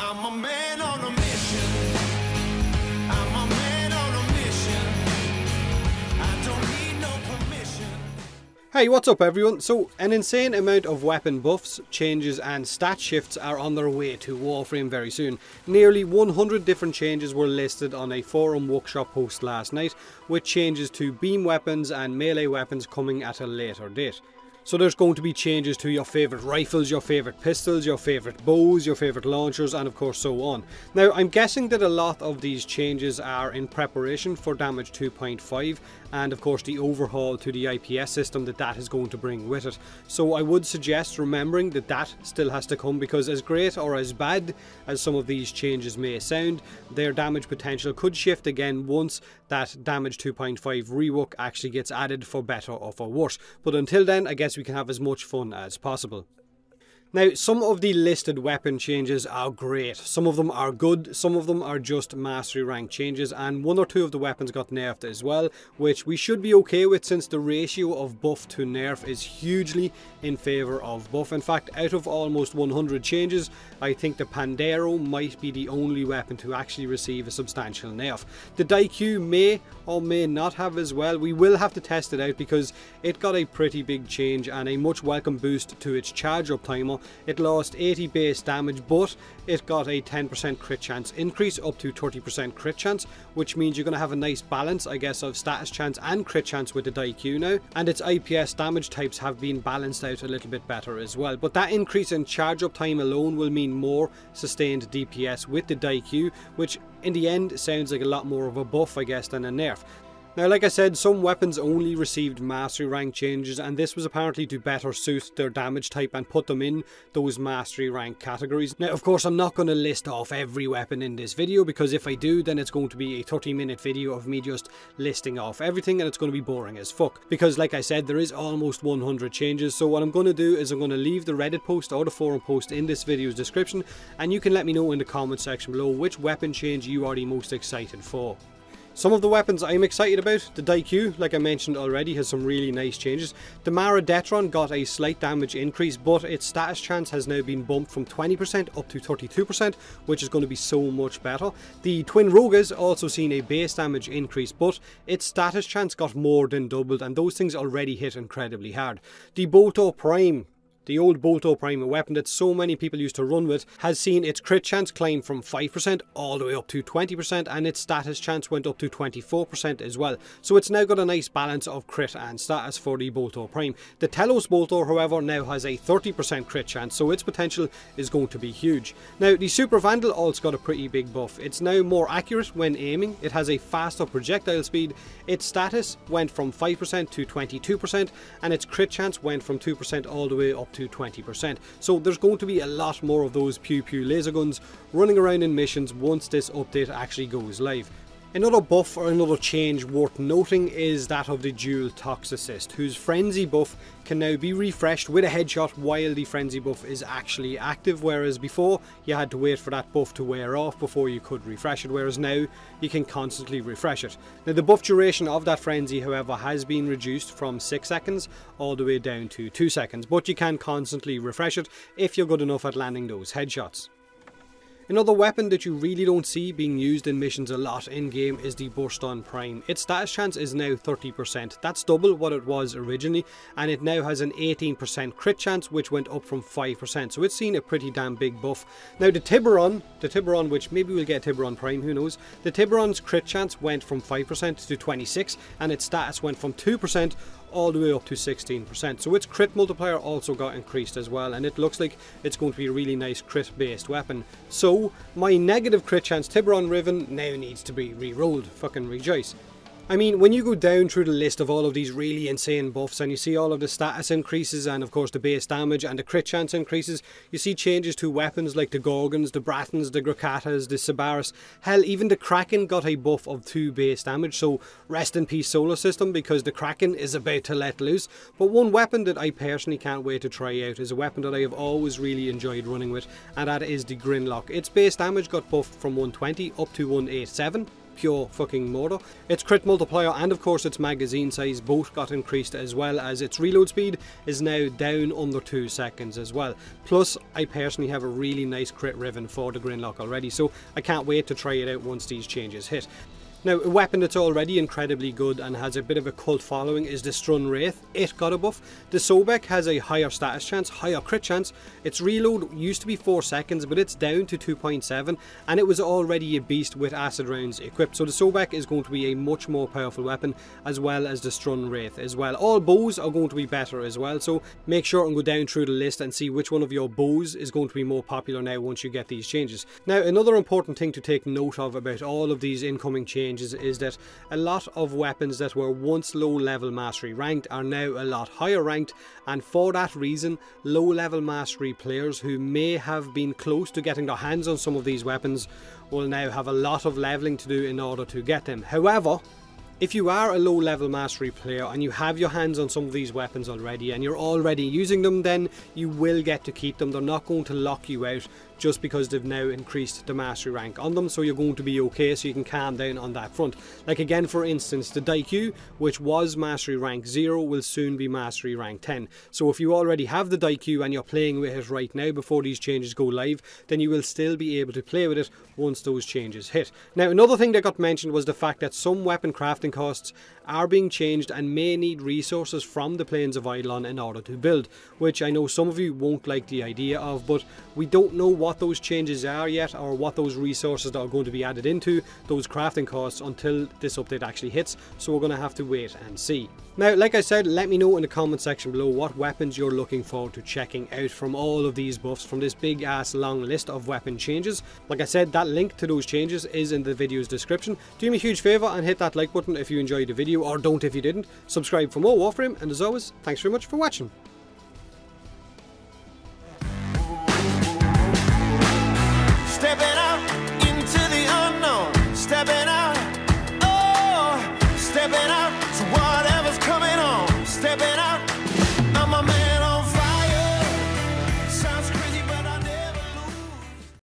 I'm a man on a mission. I'm a man on a mission. I don't need no permission. Hey, what's up everyone? So, an insane amount of weapon buffs, changes and stat shifts are on their way to Warframe very soon. Nearly 100 different changes were listed on a forum workshop post last night, with changes to beam weapons and melee weapons coming at a later date. So there's going to be changes to your favourite rifles, your favourite pistols, your favourite bows, your favourite launchers and of course so on. Now I'm guessing that a lot of these changes are in preparation for damage 2.5 and of course the overhaul to the IPS system that is going to bring with it. So I would suggest remembering that still has to come, because as great or as bad as some of these changes may sound, their damage potential could shift again once that damage 2.5 rework actually gets added, for better or for worse. But until then, I guess we can have as much fun as possible. Now, some of the listed weapon changes are great, some of them are good, some of them are just mastery rank changes, and one or two of the weapons got nerfed as well, which we should be okay with since the ratio of buff to nerf is hugely in favour of buff. In fact, out of almost 100 changes, I think the Pandero might be the only weapon to actually receive a substantial nerf. The Daikyu may or may not have as well. We will have to test it out because it got a pretty big change and a much welcome boost to its charge up timer. It lost 80 base damage, but it got a 10% crit chance increase up to 30% crit chance, which means you're going to have a nice balance, I guess, of status chance and crit chance with the Daikyu now. And its IPS damage types have been balanced out a little bit better as well. But that increase in charge up time alone will mean more sustained DPS with the Daikyu, which in the end sounds like a lot more of a buff, I guess, than a nerf. Now, like I said, some weapons only received mastery rank changes, and this was apparently to better suit their damage type and put them in those mastery rank categories. Now, of course, I'm not going to list off every weapon in this video, because if I do, then it's going to be a 30-minute video of me just listing off everything, and it's going to be boring as fuck. Because, like I said, there is almost 100 changes, so what I'm going to do is I'm going to leave the Reddit post or the forum post in this video's description, and you can let me know in the comment section below which weapon change you are the most excited for. Some of the weapons I'm excited about: the Daikyu, like I mentioned already, has some really nice changes. The Maradetron got a slight damage increase, but its status chance has now been bumped from 20% up to 32%, which is going to be so much better. The Twin Roga's also seen a base damage increase, but its status chance got more than doubled, and those things already hit incredibly hard. The Bolto Prime, the old Bolto Prime, a weapon that so many people used to run with, has seen its crit chance climb from 5% all the way up to 20%, and its status chance went up to 24% as well. So it's now got a nice balance of crit and status for the Bolto Prime. The Telos Bolto, however, now has a 30% crit chance, so its potential is going to be huge. Now, the Super Vandal also got a pretty big buff. It's now more accurate when aiming, it has a faster projectile speed, its status went from 5% to 22%, and its crit chance went from 2% all the way up to 20%. So there's going to be a lot more of those pew pew laser guns running around in missions once this update actually goes live. Another buff or another change worth noting is that of the Dual Toxicist, whose Frenzy buff can now be refreshed with a headshot while the Frenzy buff is actually active, whereas before you had to wait for that buff to wear off before you could refresh it, whereas now you can constantly refresh it. Now, the buff duration of that Frenzy, however, has been reduced from 6 seconds all the way down to 2 seconds, but you can constantly refresh it if you're good enough at landing those headshots. Another weapon that you really don't see being used in missions a lot in game is the Burston Prime. Its status chance is now 30%. That's double what it was originally, and it now has an 18% crit chance, which went up from 5%. So it's seen a pretty damn big buff. Now the Tiburon, which maybe we'll get Tiburon Prime, who knows? The Tiburon's crit chance went from 5% to 26%, and its status went from 2% all the way up to 16%. So its crit multiplier also got increased as well, and it looks like it's going to be a really nice crit based weapon. So my negative crit chance Tiburon Riven now needs to be re-rolled. Fucking rejoice. I mean, when you go down through the list of all of these really insane buffs and you see all of the status increases and of course the base damage and the crit chance increases, you see changes to weapons like the Gorgons, the Brattons, the Grakatas, the Sibaris. Hell, even the Kraken got a buff of 2 base damage, so rest in peace Solar System, because the Kraken is about to let loose. But one weapon that I personally can't wait to try out is a weapon that I have always really enjoyed running with, and that is the Grinlock. Its base damage got buffed from 120 up to 187. pure fucking murder. Its crit multiplier and of course its magazine size both got increased, as well as its reload speed is now down under 2 seconds as well. Plus, I personally have a really nice crit riven for the Grinlock already, so I can't wait to try it out once these changes hit. Now, a weapon that's already incredibly good and has a bit of a cult following is the Strun Wraith. It got a buff. The Sobek has a higher status chance, higher crit chance. Its reload used to be 4 seconds, but it's down to 2.7, and it was already a beast with acid rounds equipped. So the Sobek is going to be a much more powerful weapon, as well as the Strun Wraith as well. All bows are going to be better as well, so make sure and go down through the list and see which one of your bows is going to be more popular now once you get these changes. Now, another important thing to take note of about all of these incoming changes is that a lot of weapons that were once low level mastery ranked are now a lot higher ranked, and for that reason low level mastery players who may have been close to getting their hands on some of these weapons will now have a lot of leveling to do in order to get them. However, if you are a low level mastery player and you have your hands on some of these weapons already and you're already using them, then you will get to keep them. They're not going to lock you out just because they've now increased the mastery rank on them, so you're going to be okay, so you can calm down on that front. Like again, for instance, the Daikyu, which was mastery rank 0, will soon be mastery rank 10. So if you already have the Daikyu and you're playing with it right now before these changes go live, then you will still be able to play with it once those changes hit. Now, another thing that got mentioned was the fact that some weapon crafting costs are being changed and may need resources from the Plains of Eidolon in order to build, which I know some of you won't like the idea of, but we don't know what those changes are yet, or what those resources that are going to be added into those crafting costs until this update actually hits, so we're going to have to wait and see. Now, like I said, let me know in the comment section below what weapons you're looking forward to checking out from all of these buffs, from this big ass long list of weapon changes. Like I said, that link to those changes is in the video's description. Do me a huge favour and hit that like button if you enjoyed the video, or don't if you didn't. Subscribe for more Warframe, and as always, thanks very much for watching.